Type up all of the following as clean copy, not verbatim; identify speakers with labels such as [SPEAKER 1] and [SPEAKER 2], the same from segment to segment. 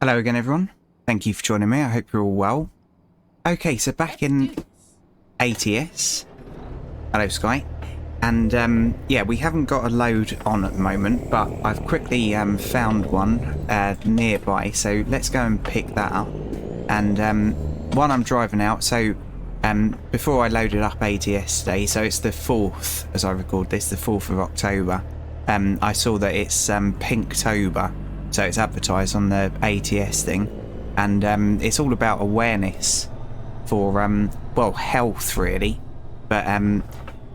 [SPEAKER 1] Hello again, everyone. Thank you for joining me. I hope you're all well. Okay, so back in ATS. Hello, Sky. And yeah, we haven't got a load on at the moment, but I've quickly found one nearby. So let's go and pick that up. And while I'm driving out, so before I loaded up ATS today, so it's the 4th as I record this, the 4th of October. I saw that it's Pinktober. So it's advertised on the ATS thing, and it's all about awareness for well, health really, but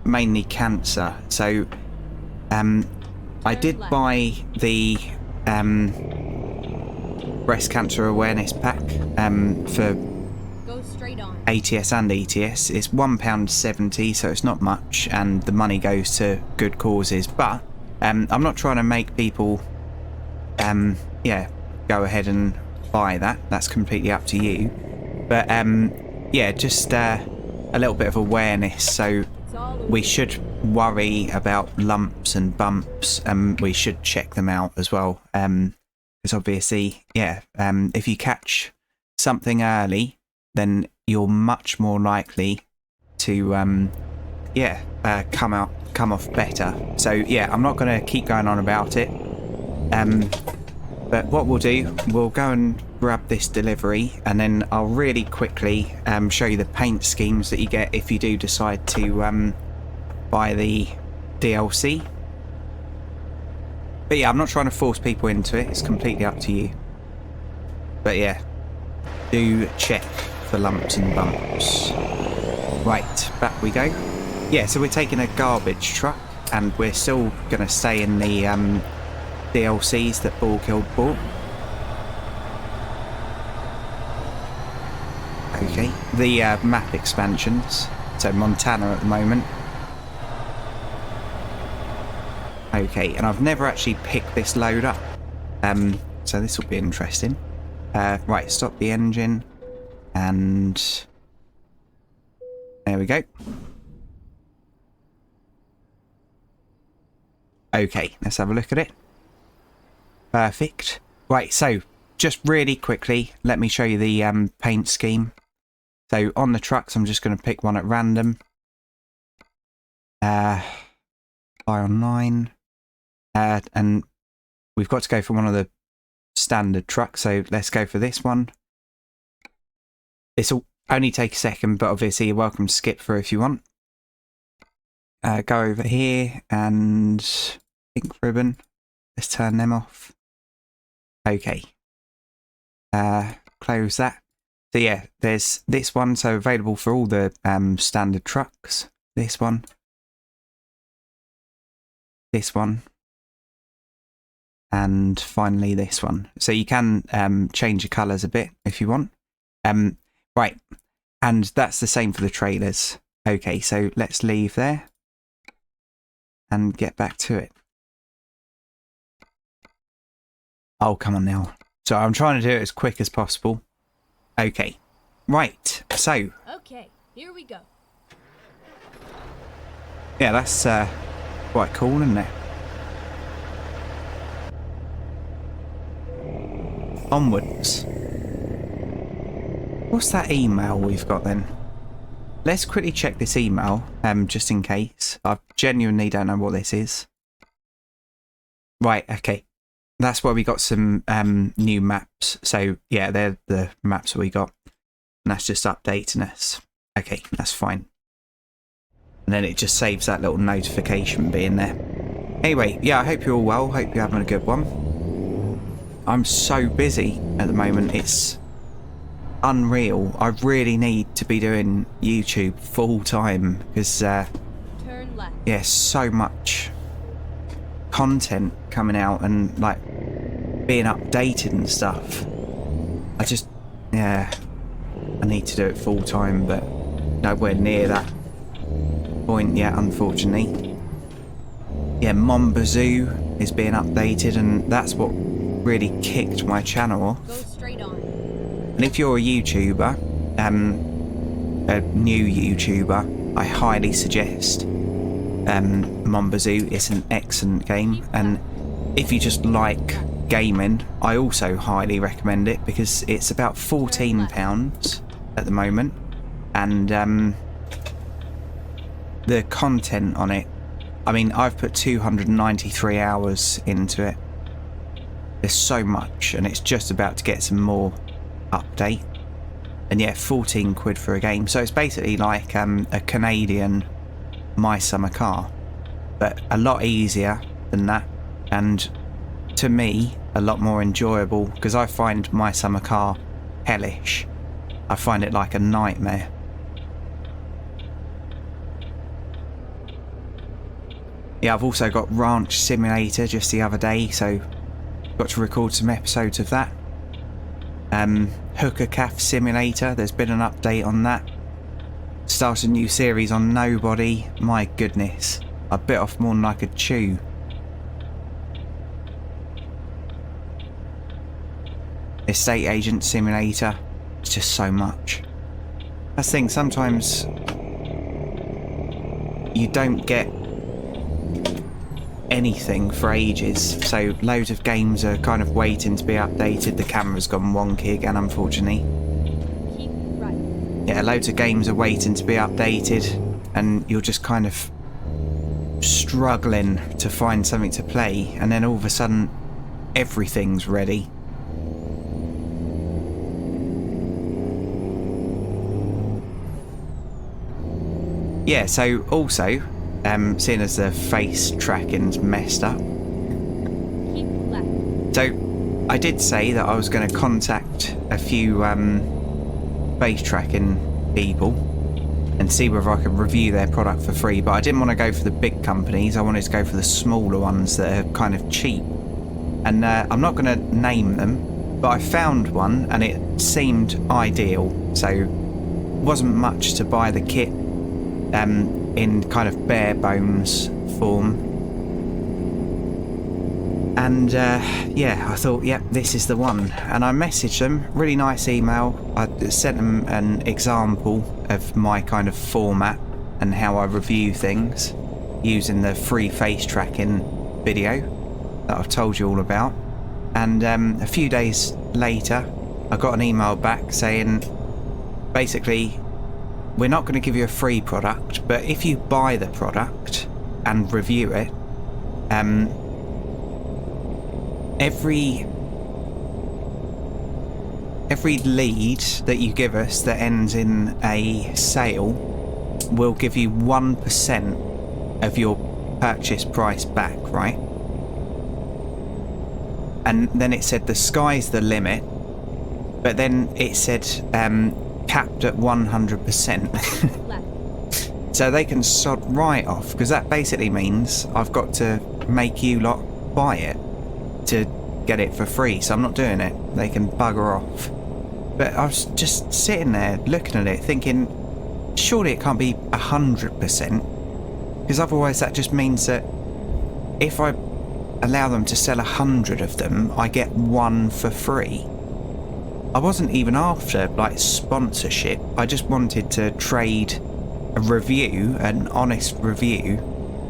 [SPEAKER 1] mainly cancer. So I did buy the breast cancer awareness pack for ATS and ETS. It's £1.70, so it's not much, and the money goes to good causes. But I'm not trying to make people yeah, go ahead and buy that. That's completely up to you. But yeah, just a little bit of awareness. So we should worry about lumps and bumps, and we should check them out as well. Because obviously, yeah, if you catch something early, then you're much more likely to yeah, come off better. So yeah, I'm not going to keep going on about it. But what we'll do, we'll go and grab this delivery, and then I'll really quickly show you the paint schemes that you get if you do decide to buy the DLC. But yeah, I'm not trying to force people into it, it's completely up to you. But yeah, do check for lumps and bumps. Right, back we go. Yeah, so we're taking a garbage truck, and we're still going to stay in the DLCs that Ballkill bought. Okay, the map expansions. So Montana at the moment. Okay, and I've never actually picked this load up. So this will be interesting. Right, stop the engine. And there we go. Okay, let's have a look at it. Perfect. Right, so just really quickly, let me show you the paint scheme. So on the trucks, I'm just going to pick one at random. Buy online. And we've got to go for one of the standard trucks, so let's go for this one. This will only take a second, but obviously you're welcome to skip through if you want. Go over here and pink ribbon. Let's turn them off. Okay. Close that. So yeah, there's this one, so available for all the standard trucks. This one. This one. And finally this one. So you can change the colours a bit if you want. Right. And that's the same for the trailers. Okay, so let's leave there and get back to it. Oh, come on now. So I'm trying to do it as quick as possible. Okay. Right. So.
[SPEAKER 2] Okay, here we go.
[SPEAKER 1] Yeah, that's quite cool, isn't it? Onwards. What's that email we've got then? Let's quickly check this email, just in case. I genuinely don't know what this is. Right, okay. That's where we got some new maps. So yeah, they're the maps that we got. And that's just updating us. Okay, that's fine. And then it just saves that little notification being there. Anyway, yeah, I hope you're all well. Hope you're having a good one. I'm so busy at the moment. It's unreal. I really need to be doing YouTube full time because
[SPEAKER 2] Turn left.
[SPEAKER 1] yeah, so much content coming out and like being updated and stuff. I just, yeah, I need to do it full time, but nowhere near that point yet, unfortunately. Yeah, Mamba Zoo is being updated, and that's what really kicked my channel off.
[SPEAKER 2] Go straight on.
[SPEAKER 1] And if you're a YouTuber, a new YouTuber, I highly suggest Mamba Zoo. It's an excellent game, and if you just like gaming, I also highly recommend it because it's about £14 at the moment, and the content on it, I mean, I've put 293 hours into it. There's so much, and it's just about to get some more update. And yeah, 14 quid for a game. So it's basically like a Canadian My Summer Car, but a lot easier than that, and to me a lot more enjoyable, because I find My Summer Car hellish. I find it like a nightmare. Yeah, I've also got Ranch Simulator just the other day, so got to record some episodes of that. Hooker Calf Simulator, there's been an update on that. Started a new series on Nobody. My goodness, I bit off more than I could chew. Estate Agent Simulator, it's just so much. That's the thing, sometimes you don't get anything for ages, so loads of games are kind of waiting to be updated. The camera's gone wonky again, unfortunately.
[SPEAKER 2] Keep right.
[SPEAKER 1] Yeah, loads of games are waiting to be updated, and you're just kind of struggling to find something to play, and then all of a sudden everything's ready. Yeah, so also, seeing as the face tracking's messed up.
[SPEAKER 2] Keep left.
[SPEAKER 1] So, I did say that I was going to contact a few face tracking people and see whether I could review their product for free, but I didn't want to go for the big companies. I wanted to go for the smaller ones that are kind of cheap. And I'm not going to name them, but I found one and it seemed ideal. So, it wasn't much to buy the kit in kind of bare bones form, and yeah, I thought, yep, this is the one. And I messaged them, really nice email. I sent them an example of my kind of format and how I review things using the free face tracking video that I've told you all about. And a few days later I got an email back saying, basically, we're not going to give you a free product, but if you buy the product and review it, every lead that you give us that ends in a sale will give you 1% of your purchase price back, right? And then it said the sky's the limit, but then it said capped at 100%.
[SPEAKER 2] Left.
[SPEAKER 1] So they can sod right off, because that basically means I've got to make you lot buy it to get it for free. So I'm not doing it. They can bugger off. But I was just sitting there looking at it thinking, surely it can't be 100%, because otherwise that just means that if I allow them to sell 100 of them, I get one for free. I wasn't even after like sponsorship. I just wanted to trade a review, an honest review,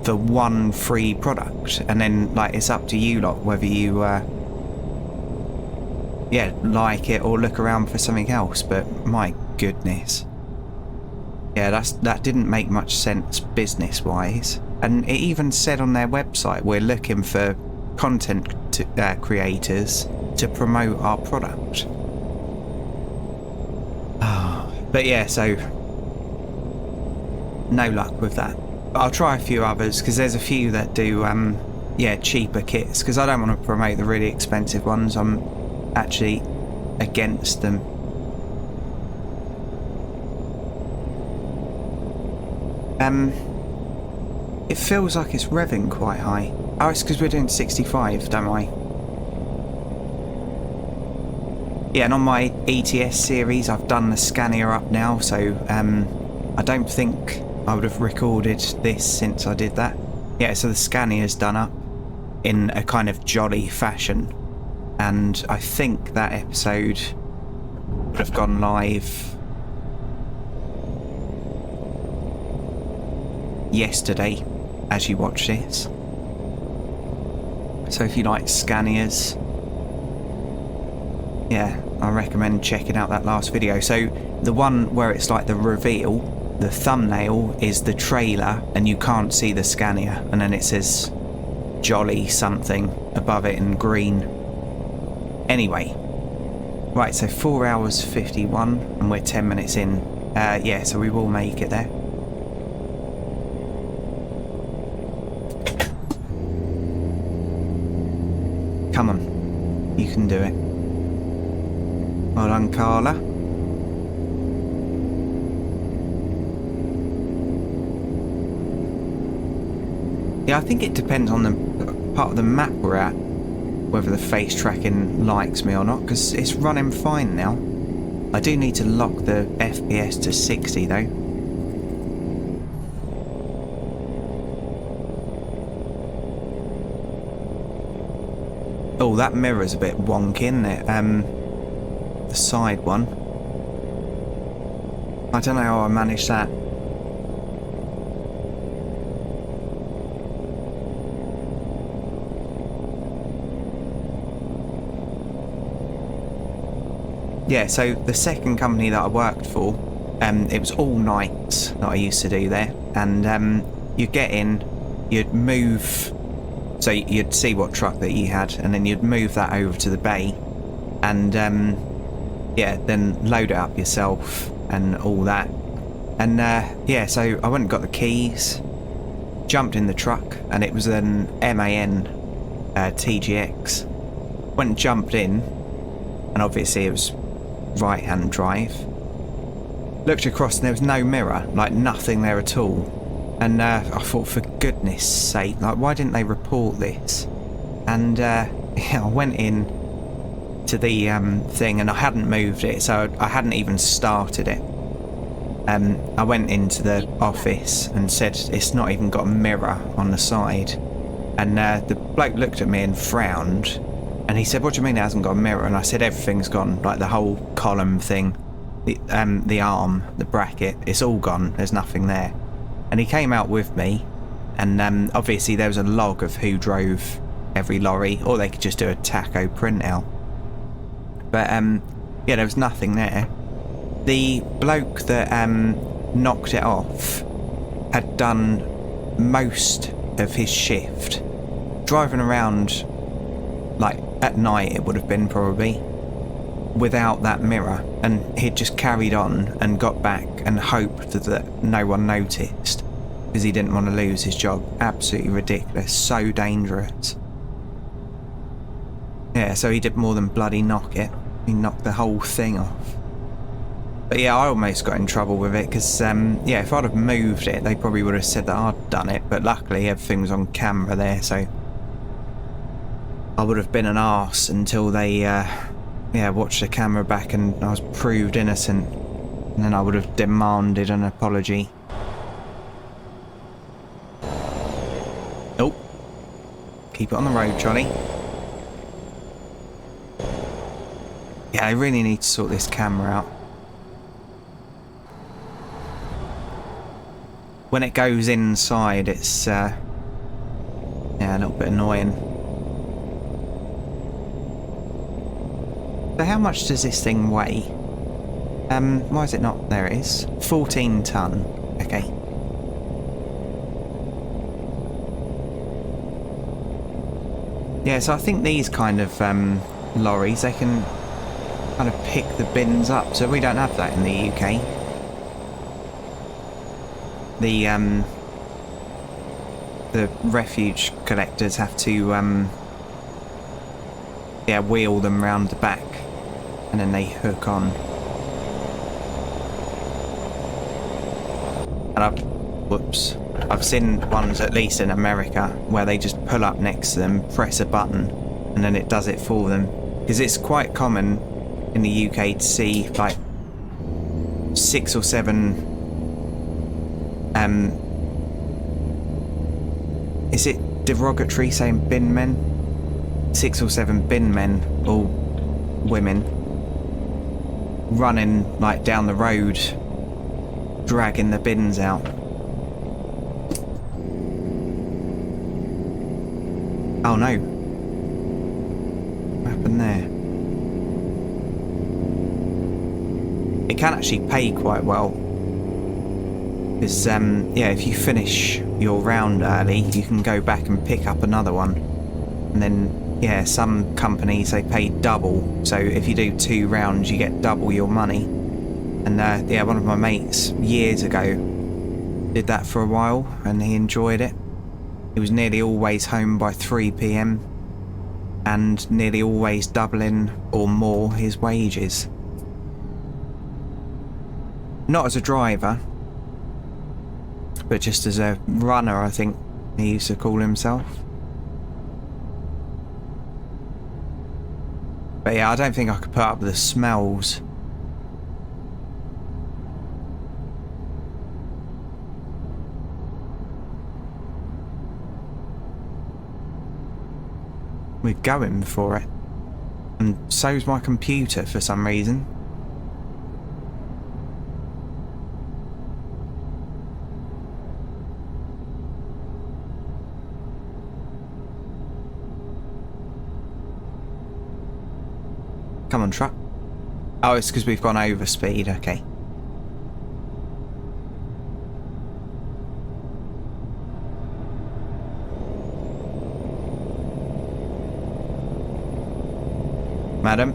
[SPEAKER 1] for one free product, and then like it's up to you lot whether you yeah, like it or look around for something else. But my goodness, yeah, that didn't make much sense business wise. And it even said on their website, we're looking for content creators to promote our product. But yeah, so no luck with that. But I'll try a few others, because there's a few that do yeah, cheaper kits, because I don't want to promote the really expensive ones. I'm actually against them. It feels like it's revving quite high. Oh, it's because we're doing 65, don't I? Yeah, and on my ETS series, I've done the Scania up now, so I don't think I would have recorded this since I did that. Yeah, so the Scania's done up in a kind of jolly fashion, and I think that episode would have gone live yesterday as you watch this. So if you like Scanias, yeah, I recommend checking out that last video. So the one where it's like the reveal, the thumbnail is the trailer and you can't see the Scania, and then it says Jolly something above it in green. Anyway, right, so 4 hours 51 and we're 10 minutes in. Yeah, so we will make it there. Come on, you can do it. Well done, Carla. Yeah, I think it depends on the part of the map we're at, whether the face tracking likes me or not, because it's running fine now. I do need to lock the FPS to 60 though. Oh, that mirror's a bit wonky, isn't it? The side one. I don't know how I managed that. Yeah, so the second company that I worked for, it was all nights that I used to do there, and you'd get in, you'd move, so you'd see what truck that you had, and then you'd move that over to the bay, and yeah, then load it up yourself and all that. And yeah, so I went and got the keys, jumped in the truck, and it was an MAN TGX. Went and jumped in, and obviously it was right hand drive. Looked across and there was no mirror, like nothing there at all. And I thought, for goodness sake, like, why didn't they report this? And yeah, I went in to the thing and I hadn't moved it, so I hadn't even started it. I went into the office and said it's not even got a mirror on the side, and the bloke looked at me and frowned, and he said, "What do you mean it hasn't got a mirror?" And I said, "Everything's gone, like the whole column thing, the arm, the bracket, it's all gone, there's nothing there." And he came out with me, and obviously there was a log of who drove every lorry, or they could just do a taco printout. But yeah, there was nothing there. The bloke that knocked it off had done most of his shift driving around, like at night it would have been probably, without that mirror, and he'd just carried on and got back and hoped that no one noticed because he didn't want to lose his job. Absolutely ridiculous, so dangerous. Yeah, so he did more than bloody knock it, he knocked the whole thing off. But yeah, I almost got in trouble with it because yeah, if I'd have moved it they probably would have said that I'd done it, but luckily everything was on camera there, so I would have been an arse until they yeah, watched the camera back and I was proved innocent, and then I would have demanded an apology. Oh, keep it on the road, Johnny. Yeah, I really need to sort this camera out. When it goes inside, it's yeah, a little bit annoying. So how much does this thing weigh? Why is it not? There it is. 14 ton. Okay. Yeah, so I think these kind of lorries, they can kind of pick the bins up. So we don't have that in the UK. The refuge collectors have to yeah, wheel them round the back and then they hook on. And I've seen ones, at least in America, where they just pull up next to them, press a button, and then it does it for them. Because it's quite common in the UK to see like 6 or 7 is it derogatory saying bin men? 6 or 7 bin men, or women, running like down the road, dragging the bins out. Oh no. What happened there? it can actually pay quite well. Because, yeah, if you finish your round early, you can go back and pick up another one. And then, yeah, some companies, they pay double. So if you do 2 rounds, you get double your money. And, yeah, one of my mates years ago did that for a while, and he enjoyed it. He was nearly always home by 3 p.m. and nearly always doubling or more his wages. Not as a driver, but just as a runner, I think he used to call himself. But yeah, I don't think I could put up with the smells. We're going for it. And so's my computer for some reason. Come on, truck. Oh, it's because we've gone over speed, okay. Madam?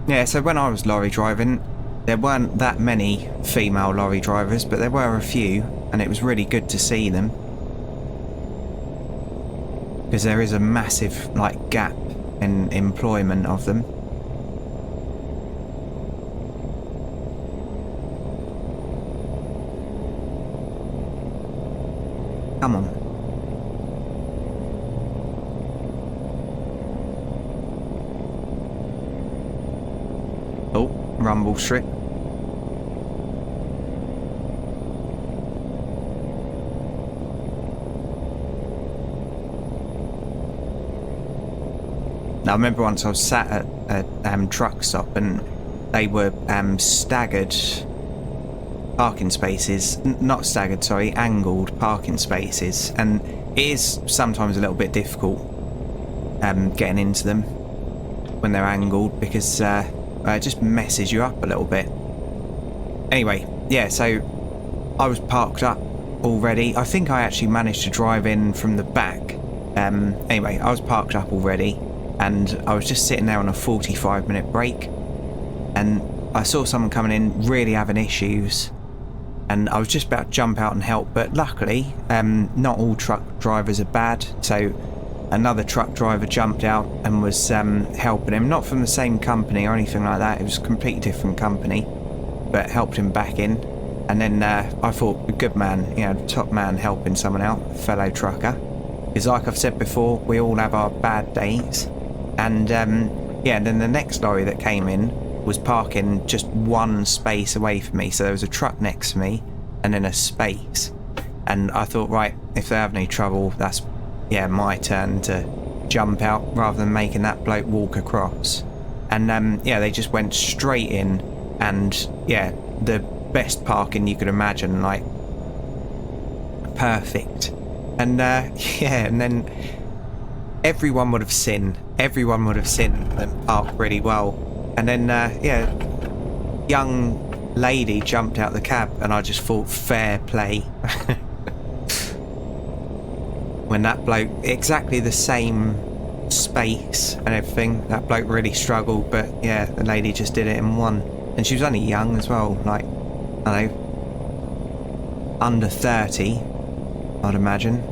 [SPEAKER 1] Yeah, so when I was lorry driving, there weren't that many female lorry drivers, but there were a few, and it was really good to see them. Because there is a massive, like, gap in employment of them. Come on. Oh, rumble strip. I remember once I was sat at a truck stop and they were staggered parking spaces, not staggered, sorry, angled parking spaces, and it is sometimes a little bit difficult getting into them when they're angled because it just messes you up a little bit. Anyway, yeah, so I was parked up already. I think I actually managed to drive in from the back. Anyway, I was parked up already. And I was just sitting there on a 45-minute break, and I saw someone coming in really having issues, and I was just about to jump out and help, but luckily not all truck drivers are bad, so another truck driver jumped out and was helping him, not from the same company or anything like that, it was a completely different company, but helped him back in. And then I thought, good man, you know, top man helping someone out, fellow trucker, because like I've said before, we all have our bad days. And yeah, and then the next lorry that came in was parking just one space away from me. So there was a truck next to me and then a space. And I thought, right, if they have any trouble, that's, yeah, my turn to jump out rather than making that bloke walk across. And yeah, they just went straight in and, yeah, the best parking you could imagine, like, perfect. And yeah, and then everyone would have seen them park really well. And then, yeah, young lady jumped out the cab and I just thought, fair play. When that bloke, exactly the same space and everything, that bloke really struggled, but yeah, the lady just did it in one. And she was only young as well, like, I don't know, under 30, I'd imagine.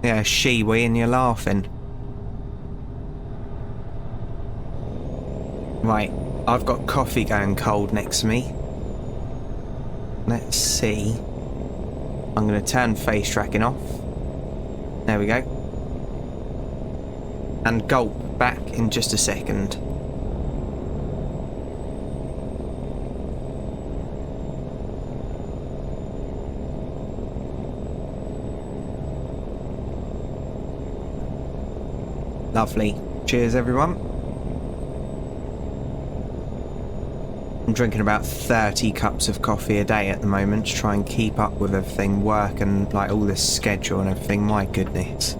[SPEAKER 1] Yeah, she-we and you're laughing. Right, I've got coffee going cold next to me. Let's see. I'm going to turn face tracking off. There we go. And gulp back in just a second. Lovely. Cheers, everyone. I'm drinking about 30 cups of coffee a day at the moment to try and keep up with everything, work and like all this schedule and everything. My goodness.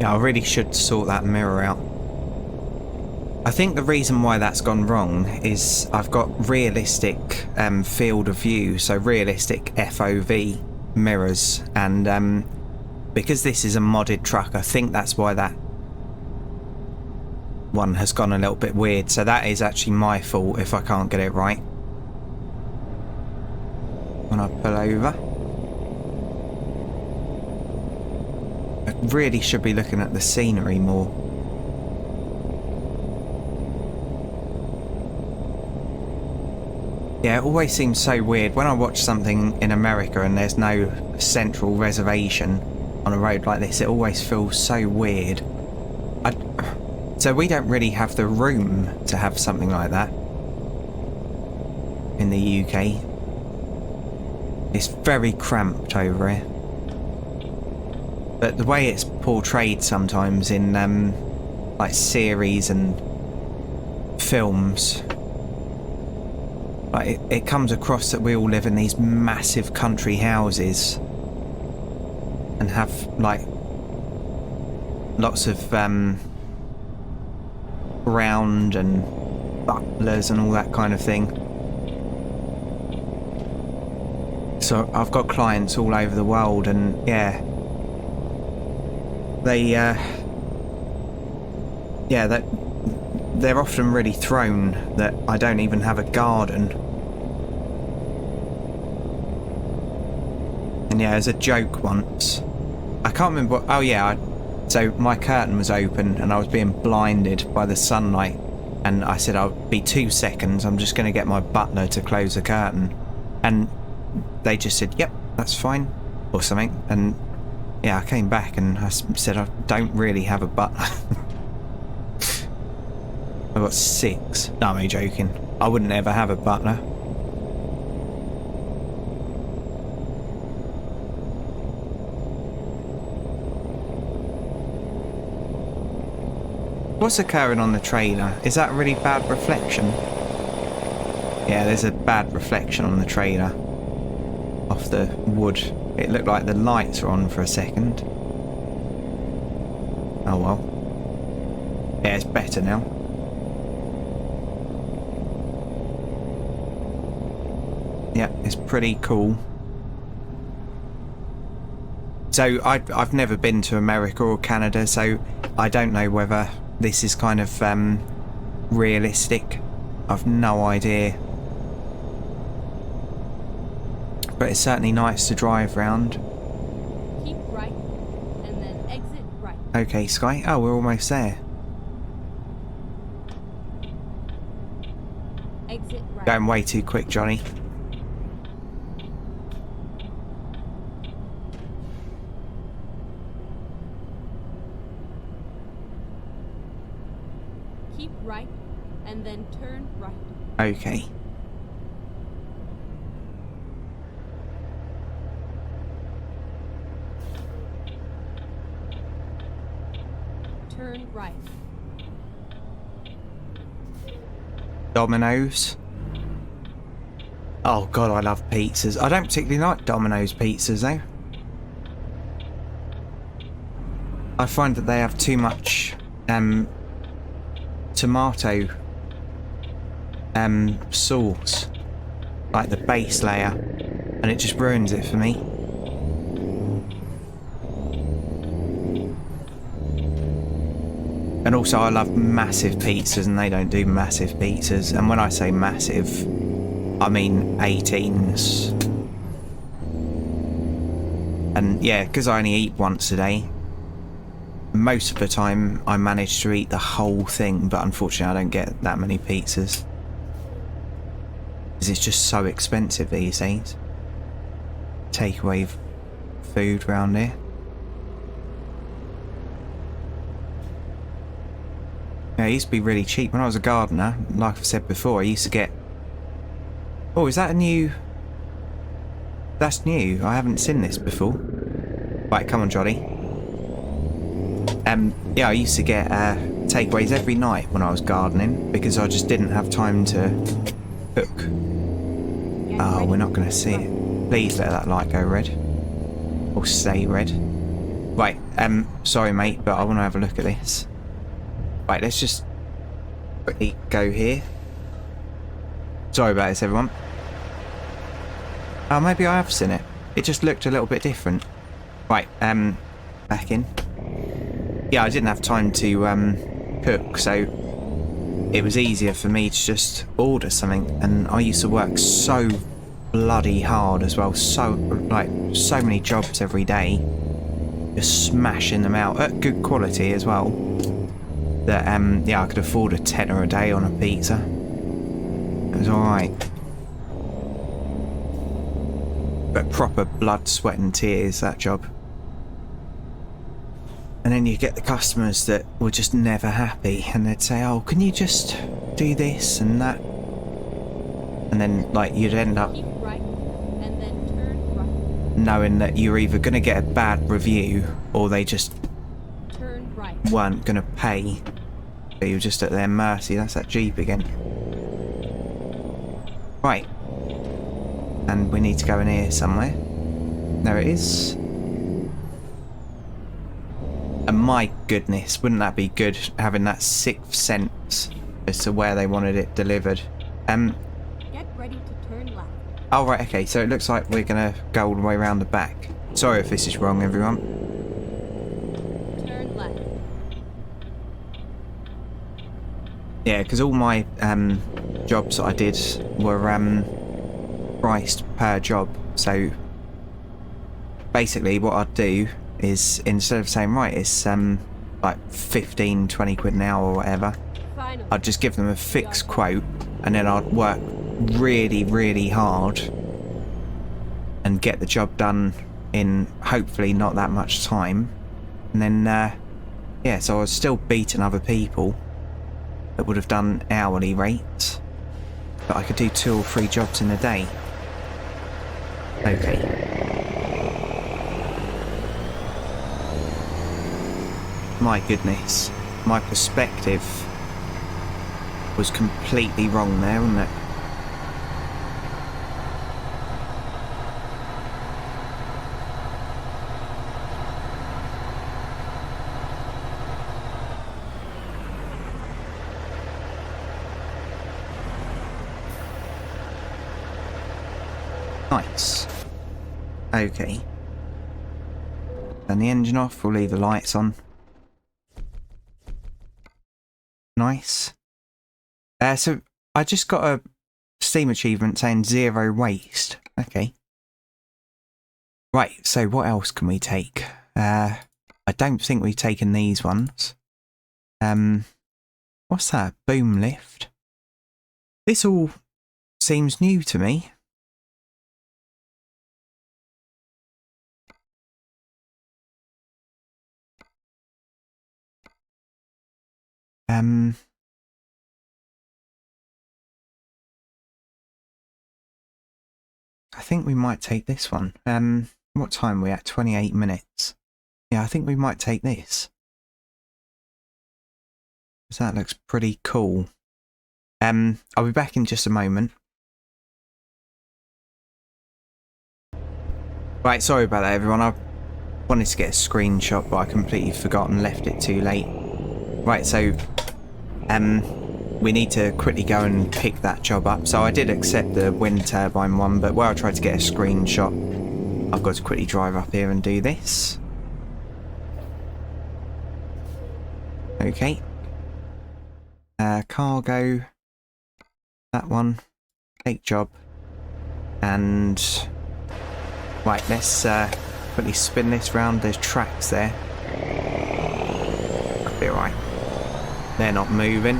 [SPEAKER 1] Yeah, I really should sort that mirror out. I think the reason why that's gone wrong is I've got realistic field of view, so realistic FOV mirrors, and because this is a modded truck, I think that's why that one has gone a little bit weird. So that is actually my fault if I can't get it right when I pull over. I really should be looking at the scenery more. Yeah, it always seems so weird when I watch something in America and there's no central reservation on a road like this. It always feels so weird. So we don't really have the room to have something like that in the UK. It's very cramped over here. But the way it's portrayed sometimes in like series and films, like it comes across that we all live in these massive country houses and have like lots of ground and butlers and all that kind of thing. So I've got clients all over the world, and yeah, they're often really thrown that I don't even have a garden. And yeah, as a joke once, I can't remember what, oh yeah, so my curtain was open and I was being blinded by the sunlight, and I said I'll be 2 seconds, I'm just going to get my butler to close the curtain, and they just said yep, that's fine or something. And yeah, I came back and I said I don't really have a butler. I've got 6. No, I'm only joking. I wouldn't ever have a butler. What's occurring on the trailer? Is that a really bad reflection? Yeah, there's a bad reflection on the trailer off the wood. It looked like the lights were on for a second. Oh well. Yeah, it's better now. Yeah, it's pretty cool. So I've never been to America or Canada, so I don't know whether this is kind of realistic. I've no idea. But it's certainly nice to drive round.
[SPEAKER 2] Keep right, and then exit right.
[SPEAKER 1] Okay, Sky. Oh, we're almost there.
[SPEAKER 2] Exit right.
[SPEAKER 1] Going way too quick, Johnny.
[SPEAKER 2] Keep right, and then turn right.
[SPEAKER 1] Okay.
[SPEAKER 2] Turn right.
[SPEAKER 1] Domino's. Oh god, I love pizzas. I don't particularly like Domino's pizzas though. I find that they have too much tomato sauce, like the base layer, and it just ruins it for me. And also I love massive pizzas, and they don't do massive pizzas. And when I say massive, I mean 18s. And yeah, because I only eat once a day, most of the time I manage to eat the whole thing, but unfortunately I don't get that many pizzas, because it's just so expensive these days. Takeaway food round here. Yeah, it used to be really cheap. When I was a gardener, like I've said before, I used to get... Oh, is that a new... That's new. I haven't seen this before. Right, come on, Johnny. Yeah, I used to get takeaways every night when I was gardening because I just didn't have time to cook. Oh, we're not going to see it. Please let that light go red. Or stay red. Right, sorry mate, but I want to have a look at this. Right, let's just quickly go here. Sorry about this, everyone. Oh, maybe I have seen it. It just looked a little bit different. Right, back in. Yeah, I didn't have time to cook, so it was easier for me to just order something. And I used to work so bloody hard as well, so many jobs every day, just smashing them out at good quality as well. That yeah, I could afford a tenner a day on a pizza. It was all right. But proper blood, sweat and tears, that job. And then you get the customers that were just never happy and they'd say, oh, can you just do this and that? And then like you'd end up
[SPEAKER 2] Keep right and then turn right.
[SPEAKER 1] knowing that you're either going to get a bad review or they just
[SPEAKER 2] Turn right.
[SPEAKER 1] weren't going to pay. So you're just at their mercy. That's that Jeep again. Right. And we need to go in here somewhere. There it is. And my goodness, wouldn't that be good having that sixth sense as to where they wanted it delivered?
[SPEAKER 2] Get ready to turn left.
[SPEAKER 1] Oh right, okay, so it looks like we're gonna go all the way around the back. Sorry if this is wrong, everyone.
[SPEAKER 2] Turn left.
[SPEAKER 1] Yeah, because all my jobs that I did were priced per job. So basically what I'd do is instead of saying, right, it's like 15, 20 quid an hour or whatever,
[SPEAKER 2] Finally.
[SPEAKER 1] I'd just give them a fixed quote and then I'd work really, really hard and get the job done in hopefully not that much time. And then, yeah, so I was still beating other people that would have done hourly rates, but I could do 2 or 3 jobs in a day. Okay. My goodness, my perspective was completely wrong there, wasn't it? Nice. Okay. Turn the engine off, we'll leave the lights on. Nice. So I just got a Steam achievement saying 0 waste. Okay. Right, so what else can we take? I don't think we've taken these ones. What's that? Boom lift. This all seems new to me. I think we might take this one. What time are we at? 28 minutes. Yeah, I think we might take this. Because that looks pretty cool. I'll be back in just a moment. Right, sorry about that, everyone. I wanted to get a screenshot, but I completely forgot and left it too late. Right, so we need to quickly go and pick that job up. So I did accept the wind turbine one, but where I tried to get a screenshot, I've got to quickly drive up here and do this. Okay. Cargo. That one. Take job. And right, let's quickly spin this round. There's tracks there. That'll be alright. They're not moving.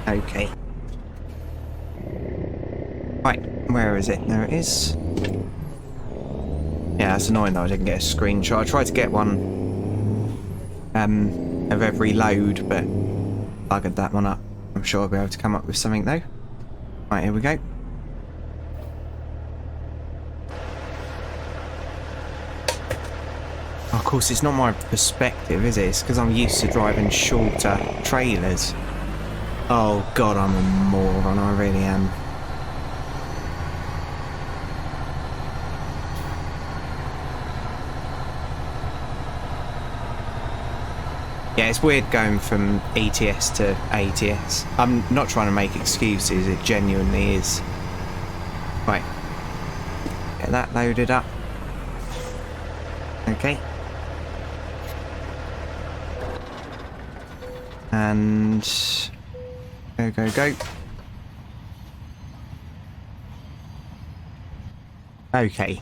[SPEAKER 1] Okay. Where is it? There it is. Yeah, that's annoying though I didn't get a screenshot. I tried to get one of every load, but buggered that one up. I'm sure I'll be able to come up with something though. Right, here we go. Of course, it's not my perspective, is it? It's because I'm used to driving shorter trailers. Oh god, I'm a moron, I really am. Yeah, it's weird going from ETS to ATS. I'm not trying to make excuses, it genuinely is. Right. Get that loaded up. Okay. And go. Okay.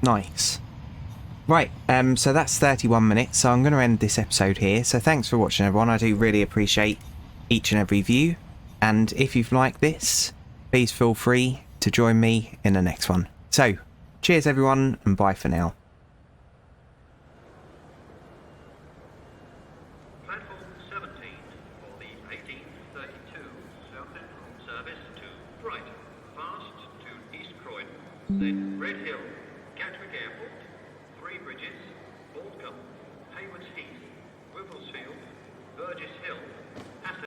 [SPEAKER 1] Nice. Right, so that's 31 minutes, so I'm going to end this episode here. So thanks for watching, everyone. I do really appreciate each and every view. And if you've liked this, please feel free to join me in the next one. So, cheers everyone, and bye for now.
[SPEAKER 3] Platform 17 for the 1832 South Central service to Brighton, fast to East Croydon, then Red Hill, Gatwick Airport, Three Bridges, Aldcombe, Haywards Heath, Wivelsfield, Burgess Hill,